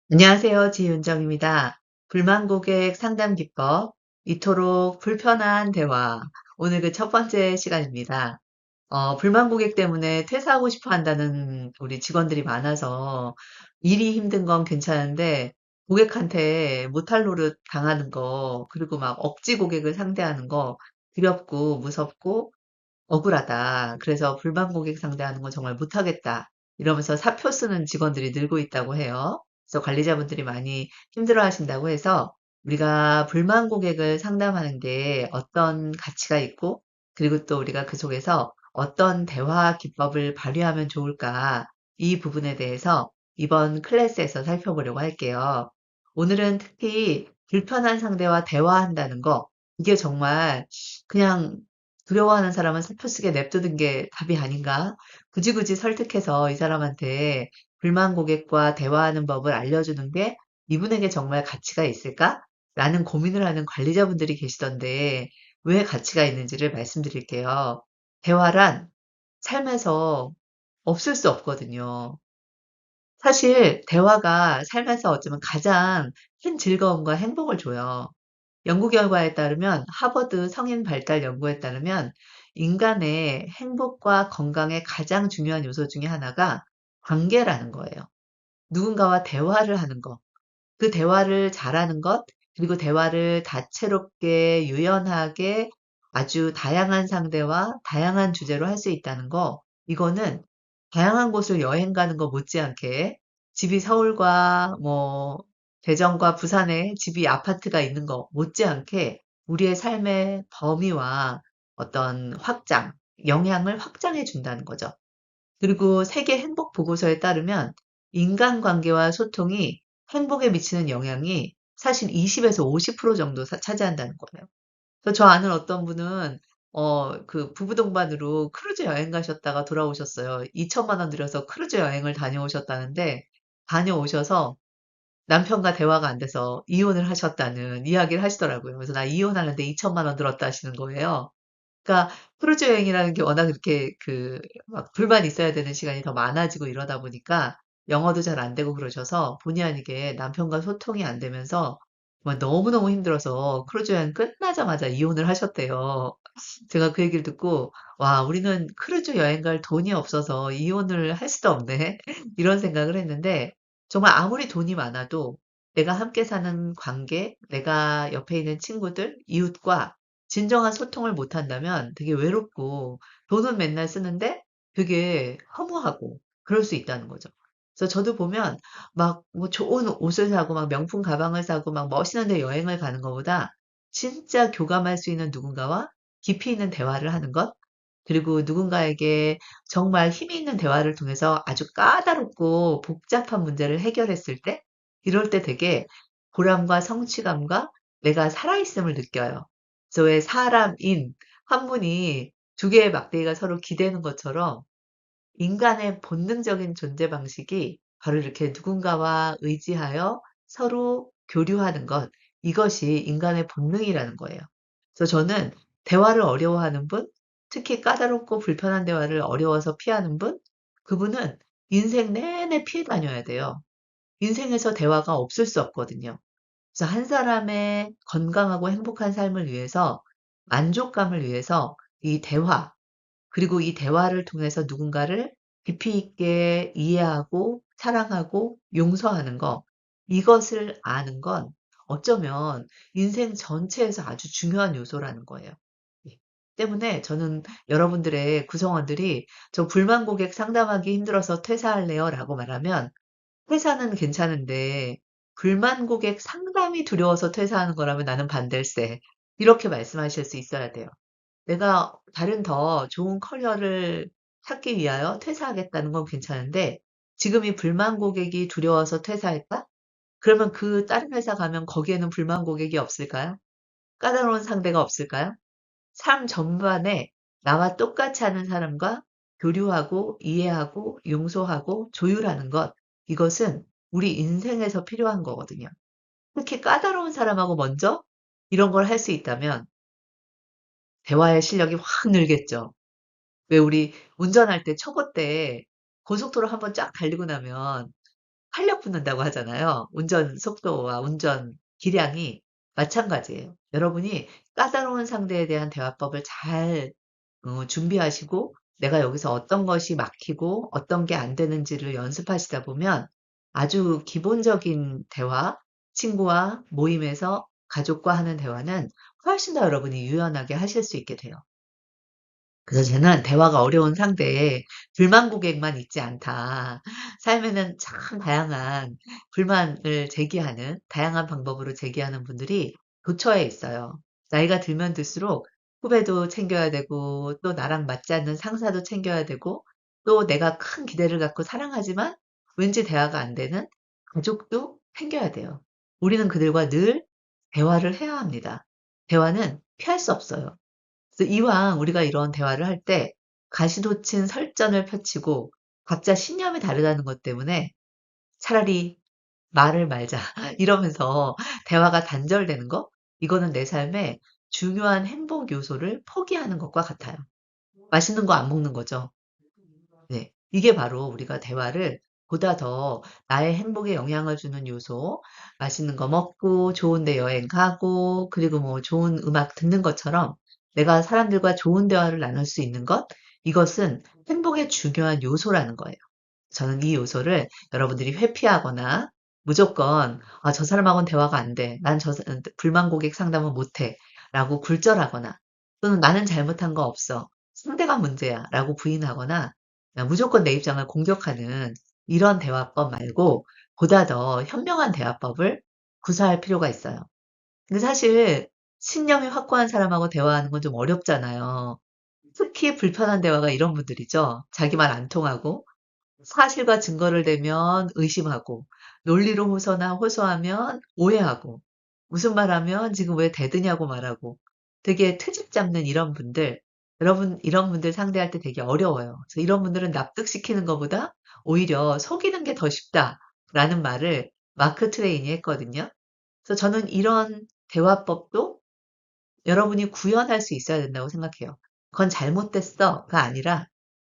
안녕하세요. 지윤정입니다. 불만 고객 상담 기법, 이토록 불편한 대화. 오늘 그 첫 번째 시간입니다. 불만 고객 때문에 퇴사하고 싶어 한다는 우리 직원들이 많아서 일이 힘든 건 괜찮은데 고객한테 못할 노릇 당하는 거, 그리고 막 억지 고객을 상대하는 거 두렵고 무섭고 억울하다. 그래서 불만 고객 상대하는 거 정말 못하겠다. 이러면서 사표 쓰는 직원들이 늘고 있다고 해요. 그래서 관리자분들이 많이 힘들어 하신다고 해서 우리가 불만 고객을 상담하는 게 어떤 가치가 있고, 그리고 또 우리가 그 속에서 어떤 대화 기법을 발휘하면 좋을까, 이 부분에 대해서 이번 클래스에서 살펴보려고 할게요. 오늘은 특히 불편한 상대와 대화한다는 거, 이게 정말 그냥 두려워하는 사람은 슬퍼 쓰게 냅두는 게 답이 아닌가? 굳이 설득해서 이 사람한테 불만 고객과 대화하는 법을 알려주는 게 이분에게 정말 가치가 있을까? 라는 고민을 하는 관리자분들이 계시던데 왜 가치가 있는지를 말씀드릴게요. 대화란 삶에서 없을 수 없거든요. 사실 대화가 삶에서 어쩌면 가장 큰 즐거움과 행복을 줘요. 연구 결과에 따르면 하버드 성인 발달 연구에 따르면 인간의 행복과 건강의 가장 중요한 요소 중에 하나가 관계라는 거예요. 누군가와 대화를 하는 것, 그 대화를 잘하는 것, 그리고 대화를 다채롭게 유연하게 아주 다양한 상대와 다양한 주제로 할 수 있다는 거, 이거는 다양한 곳을 여행 가는 거 못지않게 집이 서울과 뭐 대전과 부산에 집이 아파트가 있는 거 못지않게 우리의 삶의 범위와 어떤 확장, 영향을 확장해 준다는 거죠. 그리고 세계 행복 보고서에 따르면 인간관계와 소통이 행복에 미치는 영향이 사실 20에서 50% 정도 차지한다는 거예요. 그래서 저 아는 어떤 분은 그 부부 동반으로 크루즈 여행 가셨다가 돌아오셨어요. 2천만 원 들여서 크루즈 여행을 다녀오셨다는데 다녀오셔서 남편과 대화가 안 돼서 이혼을 하셨다는 이야기를 하시더라고요. 그래서 "나 이혼하는데 2천만 원 들었다." 하시는 거예요. 그러니까 크루즈 여행이라는 게 워낙 그렇게 그 막 둘만 있어야 되는 시간이 더 많아지고 이러다 보니까 영어도 잘 안 되고 그러셔서 본의 아니게 남편과 소통이 안 되면서 막 너무너무 힘들어서 크루즈 여행 끝나자마자 이혼을 하셨대요. 제가 그 얘기를 듣고 '와 우리는 크루즈 여행 갈 돈이 없어서 이혼을 할 수도 없네.' 이런 생각을 했는데 정말 아무리 돈이 많아도 내가 함께 사는 관계, 내가 옆에 있는 친구들, 이웃과 진정한 소통을 못 한다면 되게 외롭고 돈은 맨날 쓰는데 되게 허무하고 그럴 수 있다는 거죠. 그래서 저도 보면 막 뭐 좋은 옷을 사고 막 명품 가방을 사고 막 멋있는 데 여행을 가는 것보다 진짜 교감할 수 있는 누군가와 깊이 있는 대화를 하는 것, 그리고 누군가에게 정말 힘이 있는 대화를 통해서 아주 까다롭고 복잡한 문제를 해결했을 때 이럴 때 되게 보람과 성취감과 내가 살아있음을 느껴요. 그래서 왜 사람인 한 분이 두 개의 막대기가 서로 기대는 것처럼 인간의 본능적인 존재 방식이 바로 이렇게 누군가와 의지하여 서로 교류하는 것, 이것이 인간의 본능이라는 거예요. 그래서 저는 대화를 어려워하는 분, 특히 까다롭고 불편한 대화를 어려워서 피하는 분, 그분은 인생 내내 피해 다녀야 돼요. 인생에서 대화가 없을 수 없거든요. 그래서 한 사람의 건강하고 행복한 삶을 위해서 만족감을 위해서 이 대화, 그리고 이 대화를 통해서 누군가를 깊이 있게 이해하고 사랑하고 용서하는 거, 이것을 아는 건 어쩌면 인생 전체에서 아주 중요한 요소라는 거예요. 예. 때문에 저는 여러분들의 구성원들이 "저 불만 고객 상담하기 힘들어서 퇴사할래요."라고 말하면 "퇴사는 괜찮은데 불만 고객 상담이 두려워서 퇴사하는 거라면 나는 반댈세." 이렇게 말씀하실 수 있어야 돼요. 내가 다른 더 좋은 커리어를 찾기 위하여 퇴사하겠다는 건 괜찮은데 지금 이 불만 고객이 두려워서 퇴사할까? 그러면 그 다른 회사 가면 거기에는 불만 고객이 없을까요? 까다로운 상대가 없을까요? 삶 전반에 나와 똑같이 하는 사람과 교류하고 이해하고 용서하고 조율하는 것, 이것은 우리 인생에서 필요한 거거든요. 특히 까다로운 사람하고 먼저 이런 걸 할 수 있다면 대화의 실력이 확 늘겠죠. 왜 우리 운전할 때 초보 때 고속도로 한번 쫙 달리고 나면 활력 붙는다고 하잖아요. 운전 속도와 운전 기량이 마찬가지예요. 여러분이 까다로운 상대에 대한 대화법을 잘 준비하시고 내가 여기서 어떤 것이 막히고 어떤 게 안 되는지를 연습하시다 보면 아주 기본적인 대화, 친구와 모임에서 가족과 하는 대화는 훨씬 더 여러분이 유연하게 하실 수 있게 돼요. 그래서 저는 대화가 어려운 상대에 불만 고객만 있지 않다. 삶에는 참 다양한 불만을 제기하는 다양한 방법으로 제기하는 분들이 도처에 있어요. 나이가 들면 들수록 후배도 챙겨야 되고 또 나랑 맞지 않는 상사도 챙겨야 되고 또 내가 큰 기대를 갖고 사랑하지만 왠지 대화가 안 되는 가족도 챙겨야 돼요. 우리는 그들과 늘 대화를 해야 합니다. 대화는 피할 수 없어요. 그래서 이왕 우리가 이런 대화를 할 때 가시돋친 설전을 펼치고 각자 신념이 다르다는 것 때문에 차라리 말을 말자 이러면서 대화가 단절되는 거 이거는 내 삶에 중요한 행복 요소를 포기하는 것과 같아요. 맛있는 거 안 먹는 거죠. 네. 이게 바로 우리가 대화를 보다 더 나의 행복에 영향을 주는 요소, 맛있는 거 먹고 좋은 데 여행 가고 그리고 뭐 좋은 음악 듣는 것처럼 내가 사람들과 좋은 대화를 나눌 수 있는 것, 이것은 행복의 중요한 요소라는 거예요. 저는 이 요소를 여러분들이 회피하거나 무조건 '아 저 사람하고는 대화가 안 돼. 난 불만 고객 상담은 못 해.' 라고 굴절하거나 또는 '나는 잘못한 거 없어. 상대가 문제야.'라고 부인하거나 무조건 내 입장을 공격하는 이런 대화법 말고 보다 더 현명한 대화법을 구사할 필요가 있어요. 근데 사실 신념이 확고한 사람하고 대화하는 건 좀 어렵잖아요. 특히 불편한 대화가 이런 분들이죠. 자기 말 안 통하고 사실과 증거를 대면 의심하고 논리로 호소하면 오해하고 무슨 말하면 "지금 왜 대드냐고 말하고 되게 트집 잡는 이런 분들 여러분 이런 분들 상대할 때 되게 어려워요. 그래서 이런 분들은 납득시키는 것보다 오히려 "속이는 게 더 쉽다."라는 말을 마크 트웨인이 했거든요. 그래서 저는 이런 대화법도 여러분이 구현할 수 있어야 된다고 생각해요. "그건 잘못됐어."가 아니라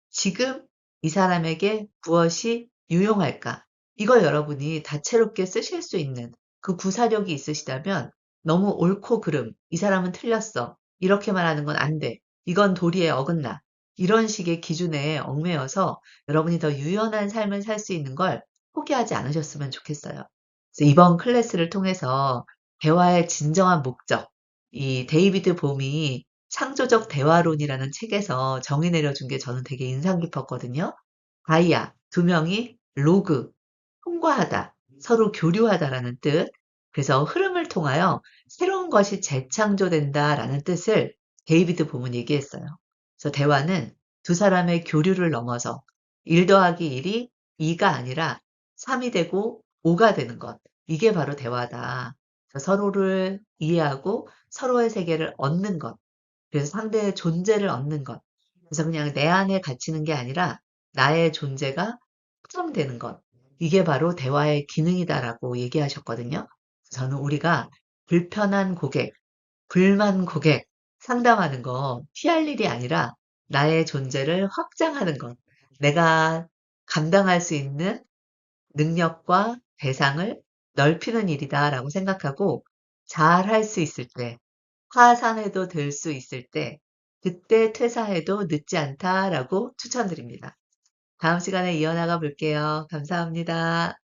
지금 이 사람에게 무엇이 유용할까? 이걸 여러분이 다채롭게 쓰실 수 있는 그 구사력이 있으시다면 너무 옳고 그름, 이 사람은 틀렸어. 이렇게 말하는 건 안 돼. 이건 도리에 어긋나. 이런 식의 기준에 얽매여서 여러분이 더 유연한 삶을 살 수 있는 걸 포기하지 않으셨으면 좋겠어요. 그래서 이번 클래스를 통해서 대화의 진정한 목적, 이 데이비드 봄이 창조적 대화론이라는 책에서 정의 내려준 게 저는 되게 인상 깊었거든요. 다이아, 두 명이 로그, 통과하다, 서로 교류하다라는 뜻. 그래서 흐름을 통하여 새로운 것이 재창조된다라는 뜻을 데이비드 봄은 얘기했어요. 그래서 대화는 두 사람의 교류를 넘어서 1 더하기 1이 2가 아니라 3이 되고 5가 되는 것. 이게 바로 대화다. 그래서 서로를 이해하고 서로의 세계를 얻는 것. 그래서 상대의 존재를 얻는 것. 그래서 그냥 내 안에 갇히는 게 아니라 나의 존재가 확장되는 것. 이게 바로 대화의 기능이다라고 얘기하셨거든요. 저는 우리가 불편한 고객, 불만 고객 상담하는 거 피할 일이 아니라 나의 존재를 확장하는 것. 내가 감당할 수 있는 능력과 대상을 넓히는 일이다라고 생각하고 잘할 수 있을 때 파산해도 될 수 있을 때 그때 퇴사해도 늦지 않다라고 추천드립니다. 다음 시간에 이어나가 볼게요. 감사합니다.